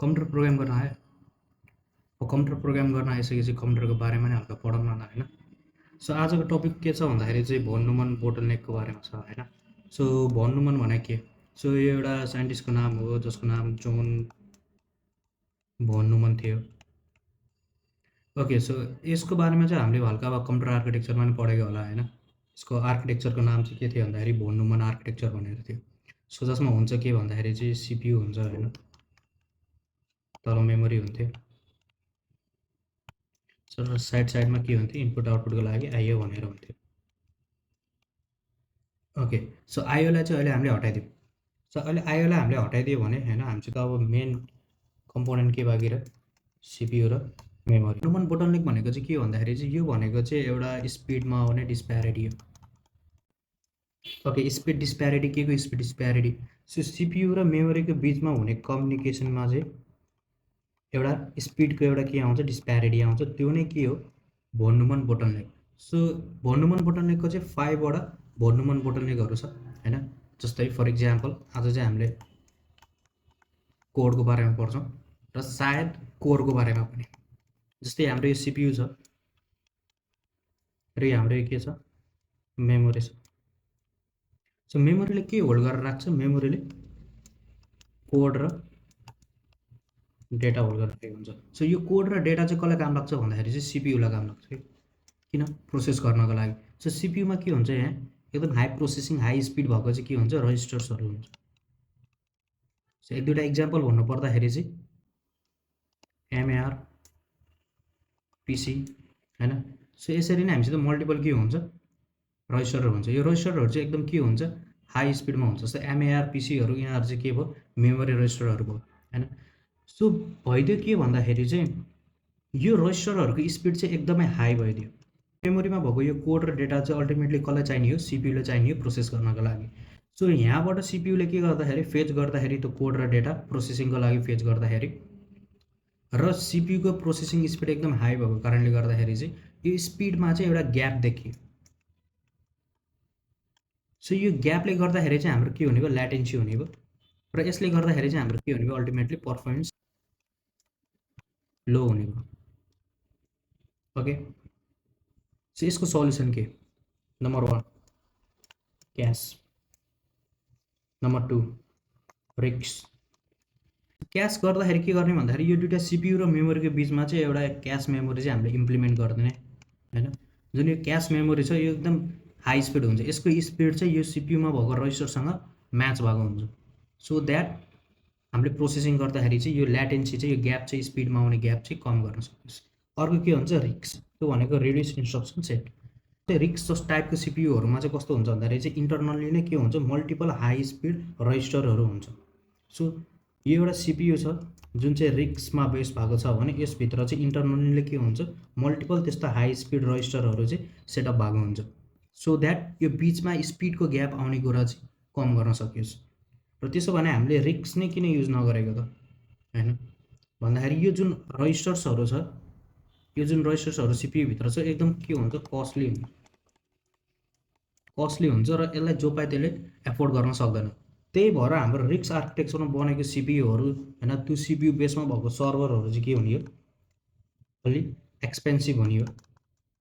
Computer program गर्न आयो। Computer program गर्न आइसकेपछि कम्प्युटरको बारेमा नै हल्का पढौँ न होइन। सो आजको टपिक के छ भन्दाखेरि चाहिँ भन न्युमन बोटलनेकको बारेमा छ होइन। सो भन न्युमन भने के? सो यो एउटा साइन्टिस्टको नाम हो जसको नाम जोन भन न्युमन थियो। ओके, सो यसको बारेमा चाहिँ हामीले हल्का अब कम्प्युटर आर्किटेक्चरमा पनि पढेको होला होइन। यसको आर्किटेक्चरको नाम चाहिँ के थियो भन्दाखेरि भन न्युमन आर्किटेक्चर भनेर थियो। सो जसमा हुन्छ के भन्दाखेरि चाहिँ सिपियु हुन्छ होइन, तल मेमोरी हुन्थ्यो, सो साइडमा के हुन्थ्यो, इनपुट आउटपुटको लागि आइओ भनेर हुन्थ्यो। ओके, सो आइओलाई चाहिँ अहिले हामीले हटाइदिउँ। सो अहिले आइओलाई हामीले हटाइदियो भने होइन, हामीसित अब मेन कम्पोनेन्ट के बाँकी र सिपियु र मेमोरी। न्युमन बोटलनेक भनेको चाहिँ के भन्दाखेरि चाहिँ यो भनेको चाहिँ एउटा स्पिडमा आउने डिस्प्यारिटी हो। ओके, स्पिड डिस्प्यारिटी के को स्पिड डिस्प्यारिटी? सो सिपियु र मेमोरीको बिचमा हुने कम्युनिकेसनमा चाहिँ एउटा स्पिडको एउटा के आउँछ, डिस्प्यारिटी आउँछ। त्यो नै के हो, भन न्युमन बोटलनेक। सो भन न्युमन बोटलनेकको चाहिँ 5वटा भन न्युमन बोटलनेकहरू छ होइन। जस्तै फर इक्जाम्पल आज चाहिँ हामीले कोडको बारेमा पढ्छौँ र सायद कोरको बारेमा पनि। जस्तै हाम्रो यो सिपियु छ र हाम्रो यो के छ, मेमोरी छ। सो मेमोरीले के होल्ड गरेर राख्छ? मेमोरीले कोड र डेटा होल्ड गरेर राखेको हुन्छ। सो यो कोड र डेटा चाहिँ कसलाई काम लाग्छ भन्दाखेरि चाहिँ सिपियुलाई काम लाग्छ। किन? प्रोसेस गर्नको लागि। सो सिपियुमा के हुन्छ, यहाँ एकदम हाई प्रोसेसिङ हाई स्पिड भएको चाहिँ के हुन्छ, रजिस्टर्सहरू हुन्छ। सो एक दुईवटा इक्जाम्पल भन्नु पर्दाखेरि चाहिँ एमएआर पिसी होइन। सो यसरी नै हामीसित मल्टिपल के हुन्छ, रजिस्टरहरू हुन्छ। यो रजिस्टरहरू चाहिँ एकदम के हुन्छ, हाई स्पिडमा हुन्छ। जस्तै एमएआर पिसीहरू यिनीहरू चाहिँ के भयो, मेमोरी रजिस्टरहरू भयो होइन। सो भइदियो के भन्दाखेरि चाहिँ यो रजिस्टरहरूको स्पिड चाहिँ एकदमै हाई भइदियो। मेमोरीमा भएको यो कोड र डेटा चाहिँ अल्टिमेटली कसलाई चाहिने हो, सिपियुले चाहिने हो प्रोसेस गर्नको लागि। सो यहाँबाट सिपियुले के गर्दाखेरि फेच गर्दाखेरि त्यो कोड र डेटा प्रोसेसिङको लागि फेच गर्दाखेरि र सिपियुको प्रोसेसिङ स्पिड एकदम हाई भएको कारणले गर्दाखेरि चाहिँ यो स्पिडमा चाहिँ एउटा ग्याप देखियो। सो यो ग्यापले गर्दाखेरि चाहिँ हाम्रो के हुने भयो, ल्याटेन्सी हुने भयो र यसले गर्दाखेरि चाहिँ हाम्रो के हुने भयो, अल्टिमेटली पर्फर्मेन्स लो हुने भयो। ओके, सो यसको सल्युसन के? नम्बर 1 क्यास, नम्बर 2 रिक्स। क्यास गर्दाखेरि के गर्ने भन्दाखेरि यो दुईवटा सिपियु र मेमोरीको बिचमा चाहिँ एउटा क्यास मेमोरी चाहिँ हामीले इम्प्लिमेन्ट गरिदिने होइन। जुन यो क्यास मेमोरी छ यो एकदम हाई स्पिड हुन्छ। यसको स्पिड चाहिँ यो सिपियुमा भएको रजिस्टरसँग म्याच भएको हुन्छ। सो द्याट हामीले प्रोसेसिङ गर्दाखेरि चाहिँ यो ल्याटेन्सी चाहिँ यो ग्याप चाहिँ स्पिडमा आउने ग्याप चाहिँ कम गर्न सकिन्छ। अर्को के हुन्छ, रिक्स। त्यो भनेको रिड्युस इन्स्ट्रक्सन सेट। त्यो रिक्स जस्तो टाइपको सिपियुहरूमा चाहिँ कस्तो हुन्छ भन्दाखेरि चाहिँ इन्टरनल्ली नै के हुन्छ, मल्टिपल हाई स्पिड रजिस्टरहरू हुन्छ। सो यो एउटा सिपियु छ जुन चाहिँ रिक्समा बेस भएको छ भने यसभित्र चाहिँ इन्टरनल्ली के हुन्छ, मल्टिपल त्यस्ता हाई स्पिड रजिस्टरहरू चाहिँ सेटअप भएको हुन्छ। सो द्याट यो बिचमा स्पिडको ग्याप आउने कुरा चाहिँ कम गर्न सकियोस्। र त्यसो भने हामीले रिक्स नै किन युज नगरेको त होइन भन्दाखेरि यो जुन रजिस्टर्सहरू छ, यो जुन रजिस्टर्सहरू सिपियुभित्र छ एकदम के हुन्छ, कस्टली हुन्छ र यसलाई जो पाए त्यसले एफोर्ड गर्न सक्दैन। त्यही भएर हाम्रो रिक्स आर्किटेक्चरमा बनेको सिपियुहरू होइन, त्यो सिपियु बेसमा भएको सर्भरहरू चाहिँ के हुने हो, अलि एक्सपेन्सिभ हुने हो।